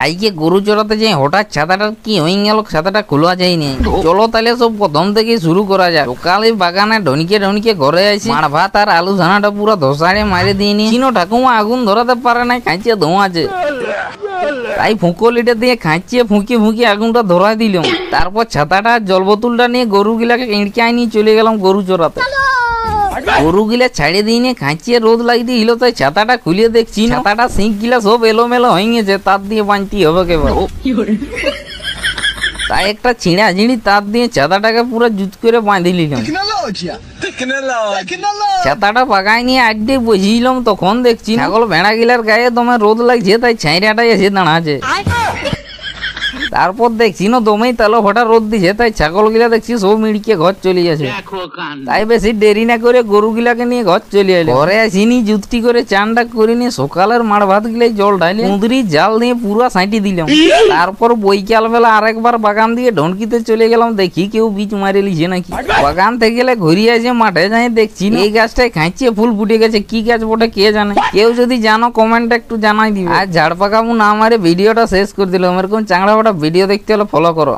আজকে গরু চড়াতে যাই হঠাৎ ছাতাটা কি হয়ে গেল, ছাতাটা খোলা যায়নি। চলো তাহলে সব প্রথম থেকে শুরু করা যায়। সকালে বাগানে ঢনিকে ঢনিকে ঘরে আসি, মার ভাত আর আলু ছানাটা পুরো ধসাড়ে মারে দিয়ে নি। চিনো ঠাকুমা আগুন ধরাতে পারে নাই, খাঁচিয়ে ধোঁয়াছে, তাই ফুঁকলিটা দিয়ে খাঁচিয়ে ফুঁকি ফুঁকি আগুনটা ধরাই দিলাম। তারপর ছাতাটা জল বোতলটা নিয়ে গরু গিলাকে ইঁড়কে নিয়ে চলে গেলাম গরু চড়াতে। গরু গিলা ছাড়িয়ে দিয়ে নিয়ে খাঁচিয়ে রোদ লাগিয়ে দিল, তাই ছাতাটা খুলিয়ে দেখছি ছাতাটা সিঁক গিলা সব এলোমেলো হয়ে গেছে, তার দিয়ে বাঁধতে হবে কেবল। তাই একটা ছিঁড়া ছিঁড়ি তার দিয়ে ছাতাটাকে পুরো জুত করে বাঁধি নিলাম। ছাতাটা পাকায় নিয়ে আড্ডে বসিলাম, তখন দেখছি ছাগল ভেড়া গিলার গায়ে দমে রোদ লাগছে, তাই ছাইড়াটাই এসে দাঁড়াচ্ছে। তারপর দেখছি না দমেই তালো ফাটা রোদ দিছে, তাই ছাগল গিলা দেখছি সব মিড়কে ঘর চলে যাচ্ছে। তাই বেশি দেরি না করে গরু গিলাকে নিয়ে ঘর চলে এলো। ঘরে আসিনি জুতি করে চানটা করে নিয়ে সকালের মাড় ভাত গিলাই জল ঢালি কুঁদরি জাল দিয়ে পুরো সাঁটি দিলাম। তারপর বৈকাল বেলা আরেকবার বাগান দিয়ে ঢনকিতে চলে গেলাম, দেখি কেউ বীজ মারে লিছে নাকি। বাগান থেকে গেলে ঘুরিয়ে আসে মাঠে যাই দেখছি এই গাছটায় খাঁচিয়ে ফুল ফুটে গেছে, কি গাছ বটে কে জানে। কেউ যদি জানো কমেন্টে একটু জানাই দিবে। আর ঝাড় পাকামু না মারে ভিডিওটা শেষ করে দিলাম। এরকম চাংড়া ফাটা ভিডিও দেখতে হলে ফলো করো।